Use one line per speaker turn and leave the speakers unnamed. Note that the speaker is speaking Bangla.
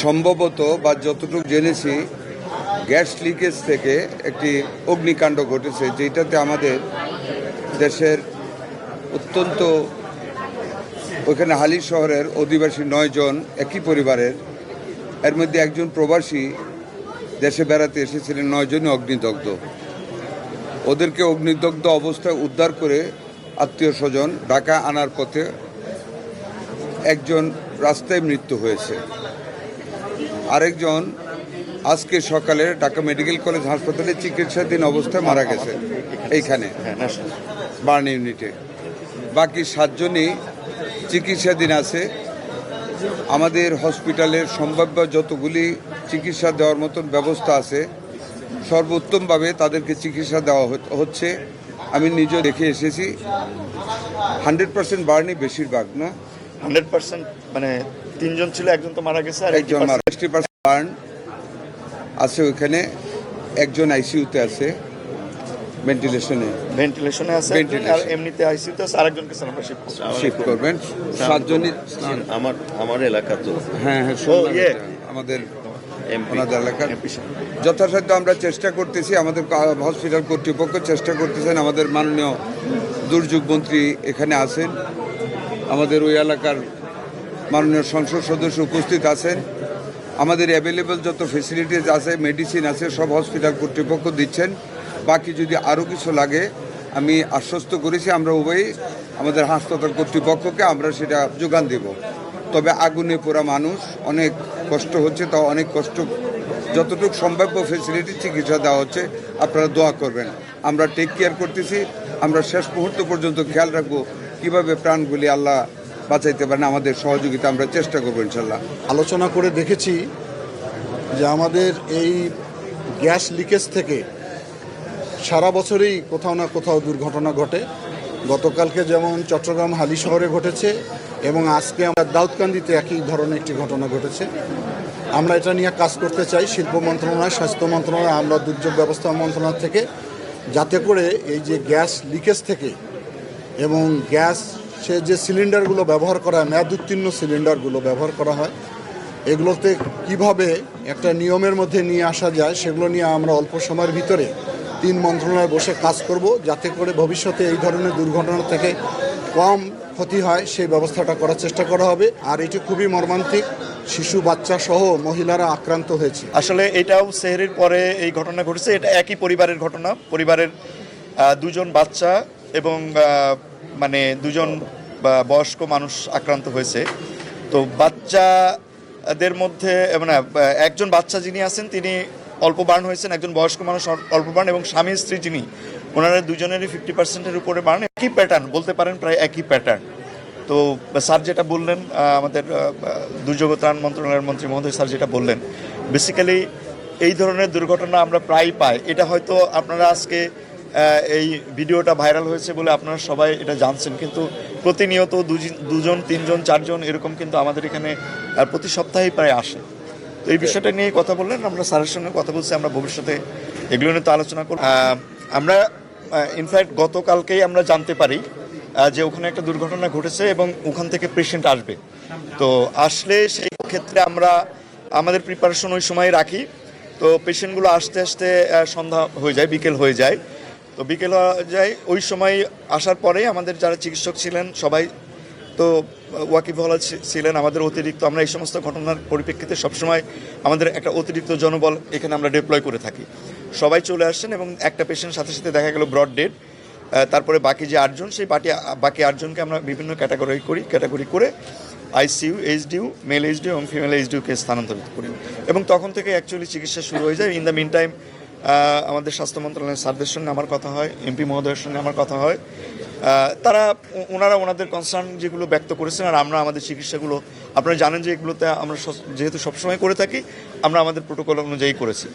সম্ভবত বা যতটুকু জেনেছি গ্যাস লিকেজ থেকে একটি অগ্নিকাণ্ড ঘটেছে, যেটাতে আমাদের দেশের অত্যন্ত ওইখানে হালি শহরের অধিবাসী 9 জন একই পরিবারের, এর মধ্যে একজন প্রবাসী দেশে বেড়াতে এসেছিলেন। 9 জনই অগ্নিদগ্ধ। ওদেরকে অগ্নিদগ্ধ অবস্থায় উদ্ধার করে আত্মীয় স্বজন ঢাকা আনার পথে একজন রাস্তায় মৃত্যু হয়েছে, আরেকজন আজকে সকালে ঢাকা মেডিকেল কলেজ হাসপাতালে চিকিৎসাধীন অবস্থায় মারা গেছে এইখানে বার্ন ইউনিটে। বাকি 7 জনই চিকিৎসাধীন আছে। আমাদের হসপিটালের সম্ভাব্য যতগুলি চিকিৎসা দেওয়ার মতন ব্যবস্থা আছে সর্বোত্তমভাবে তাদেরকে চিকিৎসা দেওয়া হচ্ছে। আমি নিজে দেখে এসেছি। 100% বার্নই বেশিরভাগ, না
100% মানে 3 জন ছিল, একজন তো মারা গেছে আর
একজন মারা। 60% বার্ন আছে ওইখানে। একজন আইসিইউতে আছে, ভেন্টিলেশনে আছে, আর এমনিতে আইসিইউতে আছে। আরেকজনকে আমরা শিফট করবেন। 7 জনই
আমার এলাকা তো
হ্যাঁ আমাদের ওনাদের এলাকার। যথাসাধ্য আমরা চেষ্টা করতেছি, আমাদের হসপিটাল কর্তৃপক্ষ চেষ্টা করতেছেন। আমাদের মাননীয় দুর্যোগ মন্ত্রী এখানে আছেন, আমাদের ওই এলাকার মাননীয় সংসদ সদস্য উপস্থিত আছেন। আমাদের অ্যাভেলেবল যত ফেসিলিটিস আছে, মেডিসিন আছে, সব হসপিটাল কর্তৃপক্ষ দিচ্ছেন। বাকি যদি আরও কিছু লাগে আমি আশ্বস্ত করেছি, আমরা উভয়ই আমাদের হাসপাতাল কর্তৃপক্ষকে আমরা সেটা যোগান দেব। তবে আগুনে পোড়া মানুষ, অনেক কষ্ট হচ্ছে, তাও অনেক কষ্ট যতটুকু সম্ভাব্য ফেসিলিটি চিকিৎসা দেওয়া হচ্ছে। আপনারা দোয়া করবেন, আমরা টেক কেয়ার করতেছি। আমরা শেষ মুহূর্ত পর্যন্ত খেয়াল রাখবো কীভাবে প্রাণগুলি আল্লাহ বাঁচাইতে পারেন। আমাদের সহযোগিতা আমরা চেষ্টা করবো ইনশাল্লাহ।
আলোচনা করে দেখেছি যে আমাদের এই গ্যাস লিকেজ থেকে সারা বছরেই কোথাও না কোথাও দুর্ঘটনা ঘটে। গতকালকে যেমন চট্টগ্রাম হালি শহরে ঘটেছে এবং আজকে আমরা দাউদকান্দিতে একই ধরনের একটি ঘটনা ঘটেছে। আমরা এটা নিয়ে কাজ করতে চাই শিল্প মন্ত্রণালয়, স্বাস্থ্য মন্ত্রণালয়, আমরা দুর্যোগ ব্যবস্থা মন্ত্রণালয় থেকে, যাতে করে এই যে গ্যাস লিকেজ থেকে এবং গ্যাসে যে সিলিন্ডারগুলো ব্যবহার করা হয়, মেয়াদ উত্তীর্ণ সিলিন্ডারগুলো ব্যবহার করা হয়, এগুলোতে কিভাবে একটা নিয়মের মধ্যে নিয়ে আসা যায় সেগুলো নিয়ে আমরা অল্প সময়ের ভিতরে 3 মন্ত্রণালয়ে বসে কাজ করব, যাতে করে ভবিষ্যতে এই ধরনের দুর্ঘটনা থেকে কম ক্ষতি হয় সেই ব্যবস্থাটা করার চেষ্টা করা হবে। আর এটি খুবই মর্মান্তিক, শিশু বাচ্চা সহ মহিলারা আক্রান্ত হয়েছে।
আসলে এটাও সেহরির পরে এই ঘটনা ঘটেছে। এটা একই পরিবারের ঘটনা। পরিবারের 2 জন বাচ্চা এবং মানে 2 জন বয়স্ক মানুষ আক্রান্ত হয়েছে। তো বাচ্চাদের মধ্যে মানে একজন বাচ্চা যিনি আছেন তিনি অল্প বার্ন হয়েছেন, একজন বয়স্ক মানুষ অল্প বার্ন, এবং স্বামী স্ত্রী যিনি, ওনারা 2 জনেরই 50%-এর উপরে বার্ন। একই প্যাটার্ন বলতে পারেন, প্রায় একই প্যাটার্ন। তো স্যার যেটা বললেন, আমাদের দুর্যোগ ত্রাণ মন্ত্রণালয়ের মন্ত্রী মহোদয় স্যার যেটা বললেন, বেসিক্যালি এই ধরনের দুর্ঘটনা আমরা প্রায়ই পাই। এটা হয়তো আপনারা আজকে এই ভিডিওটা ভাইরাল হয়েছে বলে আপনারা সবাই এটা জানছেন, কিন্তু প্রতিনিয়ত 2 জন 3 জন 4 জন এরকম কিন্তু আমাদের এখানে প্রতি সপ্তাহেই প্রায় আসে। তো এই বিষয়টা নিয়ে কথা বললেন, আমরা স্যারের সঙ্গে কথা বলছি, আমরা ভবিষ্যতে এগুলো নিয়ে তো আলোচনা করব। আমরা ইনফ্যাক্ট গতকালকেই আমরা জানতে পারি যে ওখানে একটা দুর্ঘটনা ঘটেছে এবং ওখান থেকে পেশেন্ট আসবে। তো আসলে সেই ক্ষেত্রে আমরা আমাদের প্রিপারেশন ওই সময় রাখি। তো পেশেন্টগুলো আসতে আসতে সন্ধ্যা হয়ে যায়, বিকেল হয়ে যায়। তো বিকেল হয়ে যায়, ওই সময় আসার পরেই আমাদের যারা চিকিৎসক ছিলেন সবাই তো ওয়াকিবহাল ছিলেন। আমাদের অতিরিক্ত, আমরা এই সমস্ত ঘটনার পরিপ্রেক্ষিতে সবসময় আমাদের একটা অতিরিক্ত জনবল এখানে আমরা ডিপ্লয় করে থাকি। সবাই চলে আসছেন এবং একটা পেশেন্ট সাথে সাথে দেখা গেল ব্রড ডেড। তারপরে বাকি যে 8 জন, সেই বাকি 8 জনকে আমরা বিভিন্ন ক্যাটাগরি করে আইসিইউ, এইচডিইউ, মেল এইচডিইউ এবং ফিমেল এইচডিইউকে স্থানান্তরিত করি, এবং তখন থেকে অ্যাকচুয়ালি চিকিৎসা শুরু হয়ে যায়। ইন দ্য মিন টাইম আমাদের স্বাস্থ্য মন্ত্রণালয়ের স্যারদের সঙ্গে আমার কথা হয়, এমপি মহোদয়ের সঙ্গে আমার কথা হয়। ওনারা ওনাদের কনসার্ন যেগুলো ব্যক্ত করেছেন, আর আমরা আমাদের চিকিৎসাগুলো, আপনারা জানেন যে এগুলোতে আমরা যেহেতু সবসময় করে থাকি, আমরা আমাদের প্রোটোকল অনুযায়ী করেছি।